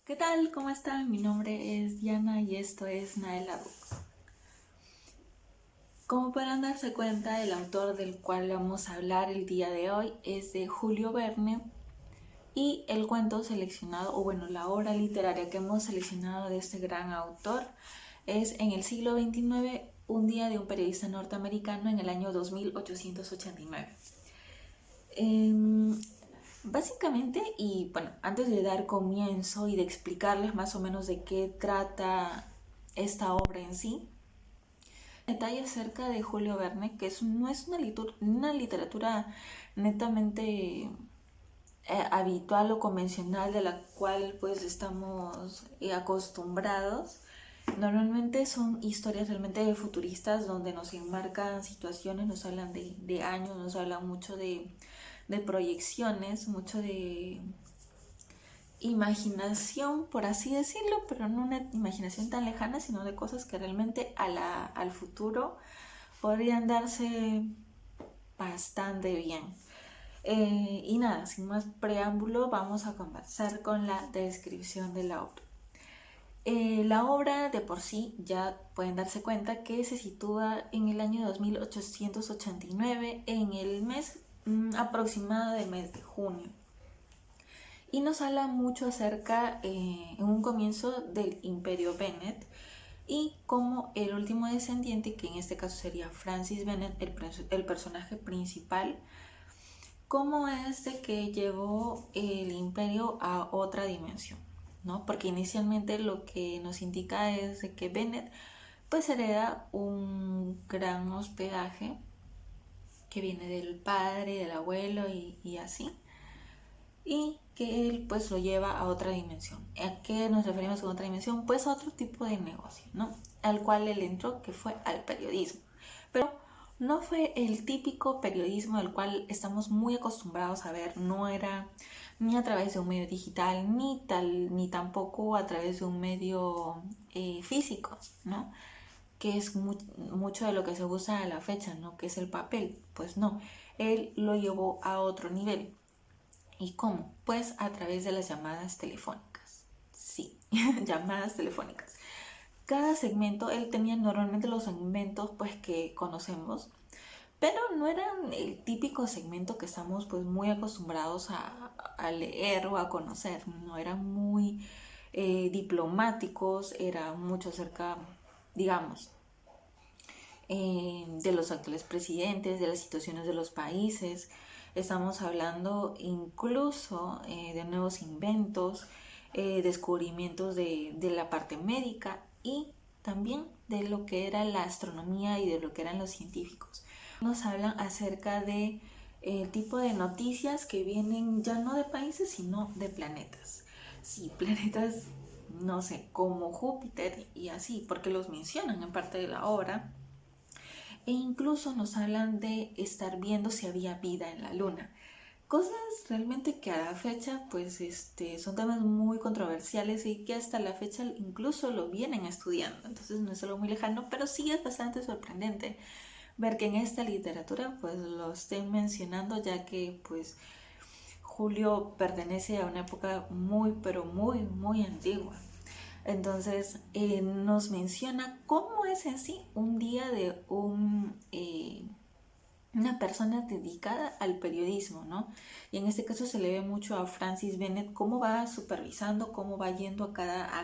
¿Qué tal? ¿Cómo están? Mi nombre es Diana y esto es Naela Books. Como podrán darse cuenta, el autor del cual vamos a hablar el día de hoy es de Julio Verne y el cuento seleccionado, o bueno, la obra literaria que hemos seleccionado de este gran autor es En el siglo XXIX, un día de un periodista norteamericano en el año 2889. Básicamente, y bueno, antes de dar comienzo y de explicarles más o menos de qué trata esta obra en sí, detalle acerca de Julio Verne, que no es una literatura netamente habitual o convencional de la cual pues estamos acostumbrados. Normalmente son historias realmente futuristas donde nos enmarcan situaciones, nos hablan de años, nos hablan mucho de proyecciones, mucho de imaginación, por así decirlo, pero no una imaginación tan lejana, sino de cosas que realmente al futuro podrían darse bastante bien. Y nada, sin más preámbulo, vamos a comenzar con la descripción de la obra. La obra de por sí ya pueden darse cuenta que se sitúa en el año 2889, en el mes aproximado del mes de junio. Y nos habla mucho acerca, en un comienzo, del Imperio Bennett y como el último descendiente, que en este caso sería Francis Bennett, el personaje principal, cómo es de que llevó el imperio a otra dimensión, ¿no? Porque inicialmente lo que nos indica es de que Bennett pues hereda un gran hospedaje que viene del padre, del abuelo y así, y que él pues lo lleva a otra dimensión. ¿A qué nos referimos con otra dimensión? Pues a otro tipo de negocio, ¿no? Al cual él entró, que fue al periodismo. Pero no fue el típico periodismo del cual estamos muy acostumbrados a ver, no era ni a través de un medio digital, ni tampoco a través de un medio físico, ¿no? Que es mucho de lo que se usa a la fecha, ¿no? Que es el papel. Pues no, él lo llevó a otro nivel. ¿Y cómo? Pues a través de las llamadas telefónicas. Sí, llamadas telefónicas. Cada segmento, él tenía normalmente los segmentos pues que conocemos, pero no eran el típico segmento que estamos pues muy acostumbrados a leer o a conocer, no eran muy diplomáticos, era mucho acerca, digamos, de los actuales presidentes, de las situaciones de los países. Estamos hablando incluso de nuevos inventos, descubrimientos de la parte médica y también de lo que era la astronomía y de lo que eran los científicos. Nos hablan acerca de el tipo de noticias que vienen ya no de países, sino de planetas. Sí, planetas, no sé, como Júpiter y así, porque los mencionan en parte de la obra, e incluso nos hablan de estar viendo si había vida en la luna. Cosas realmente que a la fecha pues son temas muy controversiales y que hasta la fecha incluso lo vienen estudiando. Entonces no es algo muy lejano, pero sí es bastante sorprendente ver que en esta literatura pues lo estén mencionando, ya que pues Julio pertenece a una época muy pero muy antigua. Entonces nos menciona cómo es en sí un día de una persona dedicada al periodismo, ¿no? Y en este caso se le ve mucho a Francis Bennett cómo va supervisando, cómo va yendo a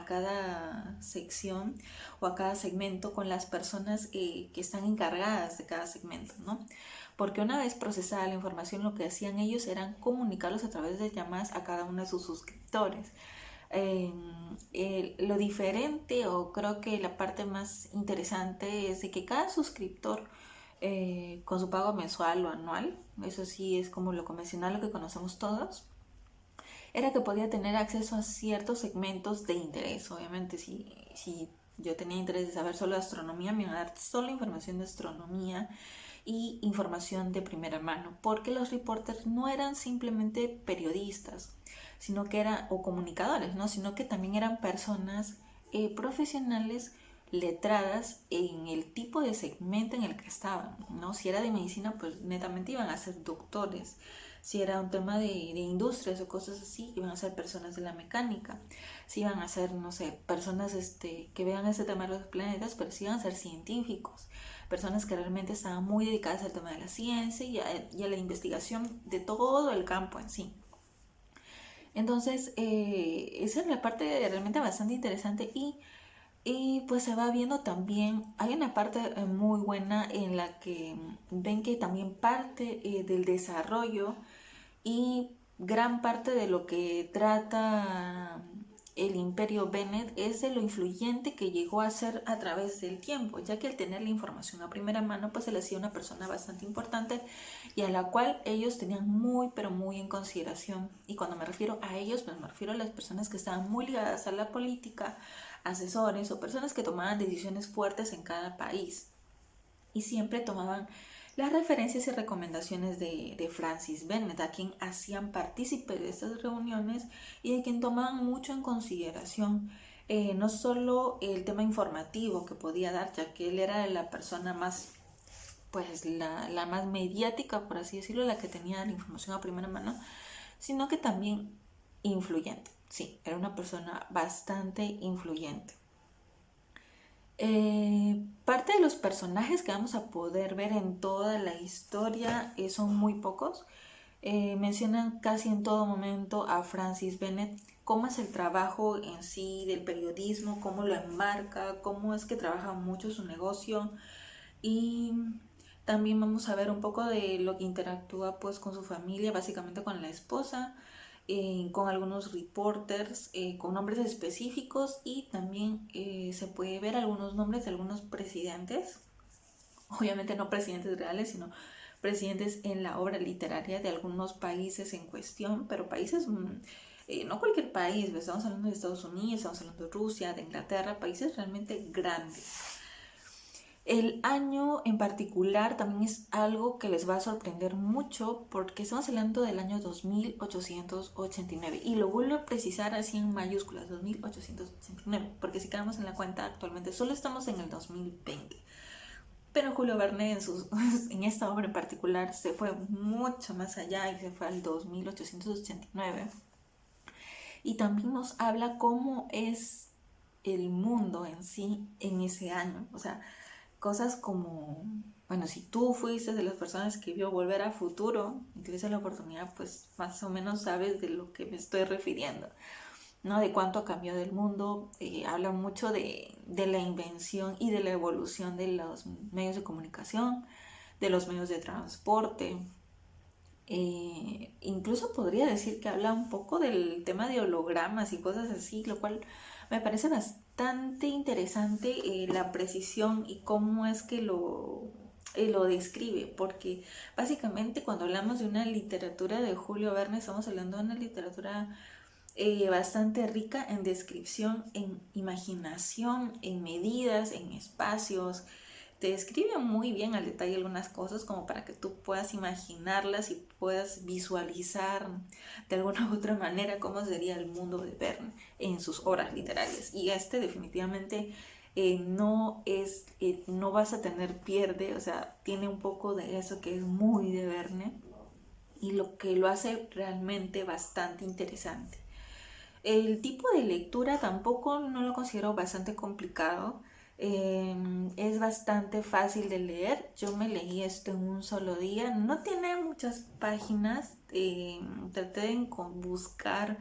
cada sección o a cada segmento con las personas que están encargadas de cada segmento, ¿no? Porque una vez procesada la información, lo que hacían ellos eran comunicarlos a través de llamadas a cada uno de sus suscriptores. Lo diferente, o creo que la parte más interesante, es de que cada suscriptor con su pago mensual o anual, eso sí es como lo convencional, lo que conocemos todos, era que podía tener acceso a ciertos segmentos de interés. Obviamente si yo tenía interés de saber solo de astronomía, me iban a dar solo información de astronomía y información de primera mano, porque los reporters no eran simplemente periodistas, sino que eran, o comunicadores, ¿no? Sino que también eran personas profesionales letradas en el tipo de segmento en el que estaban, ¿no? Si era de medicina, pues netamente iban a ser doctores. Si era un tema de industrias o cosas así, iban a ser personas de la mecánica. Si iban a ser, no sé, personas que vean ese tema de los planetas, pero si iban a ser científicos. Personas que realmente estaban muy dedicadas al tema de la ciencia y a la investigación de todo el campo en sí. Entonces, esa es la parte realmente bastante interesante y pues se va viendo también, hay una parte muy buena en la que ven que también parte del desarrollo y gran parte de lo que trata el Imperio Bennett es de lo influyente que llegó a ser a través del tiempo, ya que al tener la información a primera mano, pues se le hacía una persona bastante importante y a la cual ellos tenían muy, pero muy en consideración. Y cuando me refiero a ellos, pues me refiero a las personas que estaban muy ligadas a la política, asesores o personas que tomaban decisiones fuertes en cada país. Y siempre tomaban las referencias y recomendaciones de Francis Bennett, a quien hacían partícipe de estas reuniones y de quien tomaban mucho en consideración no solo el tema informativo que podía dar, ya que él era la persona más, pues la más mediática, por así decirlo, la que tenía la información a primera mano, sino que también influyente. Sí, era una persona bastante influyente. Parte de los personajes que vamos a poder ver en toda la historia son muy pocos. Mencionan casi en todo momento a Francis Bennett, cómo es el trabajo en sí del periodismo, cómo lo enmarca, cómo es que trabaja mucho su negocio y también vamos a ver un poco de lo que interactúa pues con su familia, básicamente con la esposa, con algunos reporters, con nombres específicos y también se puede ver algunos nombres de algunos presidentes, obviamente no presidentes reales, sino presidentes en la obra literaria de algunos países en cuestión, pero países, no cualquier país, estamos hablando de Estados Unidos, estamos hablando de Rusia, de Inglaterra, países realmente grandes. El año en particular también es algo que les va a sorprender mucho porque estamos hablando del año 2889 y lo vuelvo a precisar así en mayúsculas, 2889, porque si quedamos en la cuenta actualmente solo estamos en el 2020. Pero Julio Verne en esta obra en particular se fue mucho más allá y se fue al 2889 y también nos habla cómo es el mundo en sí en ese año, o sea, cosas como, bueno, si tú fuiste de las personas que vio Volver a Futuro y tuviste la oportunidad, pues más o menos sabes de lo que me estoy refiriendo, ¿no? De cuánto ha cambiado el mundo. Habla mucho de la invención y de la evolución de los medios de comunicación, de los medios de transporte. Incluso podría decir que habla un poco del tema de hologramas y cosas así, lo cual me parece bastante interesante la precisión y cómo es que lo describe, porque básicamente cuando hablamos de una literatura de Julio Verne estamos hablando de una literatura bastante rica en descripción, en imaginación, en medidas, en espacios. Te describe muy bien al detalle algunas cosas como para que tú puedas imaginarlas y puedas visualizar de alguna u otra manera cómo sería el mundo de Verne en sus obras literarias. Y definitivamente no vas a tener pierde, o sea, tiene un poco de eso que es muy de Verne y lo que lo hace realmente bastante interesante. El tipo de lectura tampoco no lo considero bastante complicado. Es bastante fácil de leer. Yo me leí esto en un solo día. No tiene muchas páginas. Traté de buscar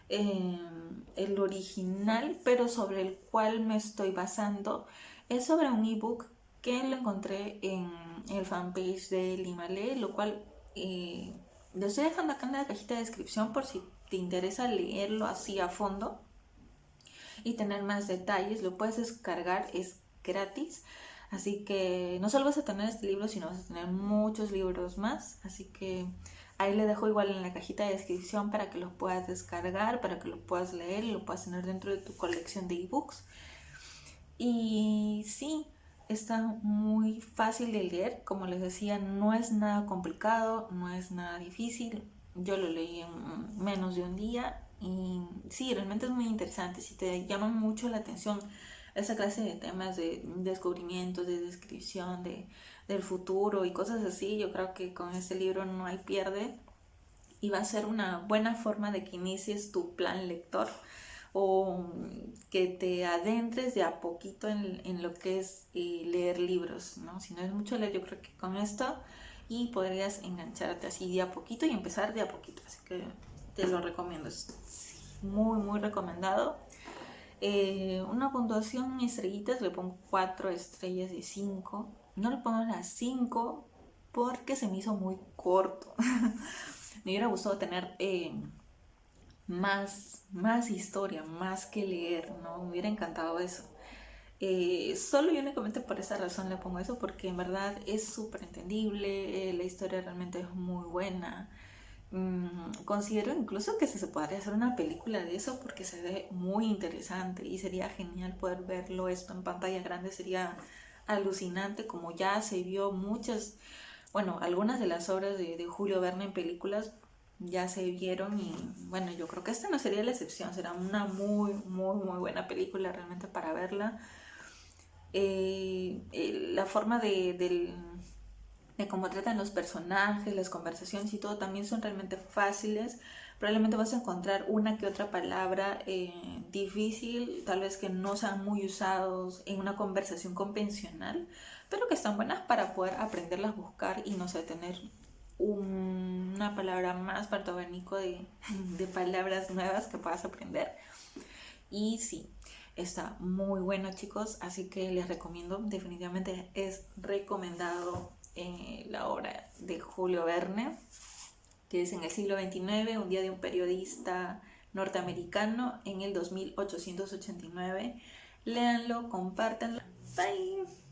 el original, pero sobre el cual me estoy basando es sobre un ebook que lo encontré en el fanpage de Limale, lo cual lo estoy dejando acá en la cajita de descripción por si te interesa leerlo así a fondo y tener más detalles. Lo puedes descargar, es gratis. Así que no solo vas a tener este libro, sino vas a tener muchos libros más. Así que ahí le dejo igual en la cajita de descripción para que lo puedas descargar, para que lo puedas leer y lo puedas tener dentro de tu colección de ebooks. Y sí, está muy fácil de leer. Como les decía, no es nada complicado, no es nada difícil. Yo lo leí en menos de un día y sí, realmente es muy interesante. Si te llaman mucho la atención esa clase de temas de descubrimientos, de descripción del futuro y cosas así, yo creo que con este libro no hay pierde. y va a ser una buena forma de que inicies tu plan lector o que te adentres de a poquito en lo que es leer libros, ¿no? Si no es mucho leer, yo creo que con esto y podrías engancharte así de a poquito y empezar de a poquito, así que te lo recomiendo, es muy muy recomendado. Una puntuación en estrellitas le pongo 4 estrellas de 5, no le pongo las 5 porque se me hizo muy corto. Me hubiera gustado tener más historia, más que leer, ¿no? Me hubiera encantado eso. Solo y únicamente por esa razón le pongo eso, porque en verdad es súper entendible, la historia realmente es muy buena. Considero incluso que se podría hacer una película de eso porque se ve muy interesante y sería genial poder verlo esto en pantalla grande, sería alucinante como ya se vio muchas, bueno, algunas de las obras de Julio Verne en películas ya se vieron y bueno, yo creo que esta no sería la excepción, será una muy, muy, muy buena película realmente para verla. La forma de cómo tratan los personajes, las conversaciones y todo también son realmente fáciles. Probablemente vas a encontrar una que otra palabra difícil, tal vez que no sean muy usados en una conversación convencional, pero que están buenas para poder aprenderlas a buscar y no sé, tener una palabra más para tu abanico de palabras nuevas que puedas aprender. Y sí, está muy bueno, chicos, así que les recomiendo, definitivamente es recomendado la obra de Julio Verne, que es en el siglo XXIX, un día de un periodista norteamericano en el 2889. Léanlo, compártanlo. Bye.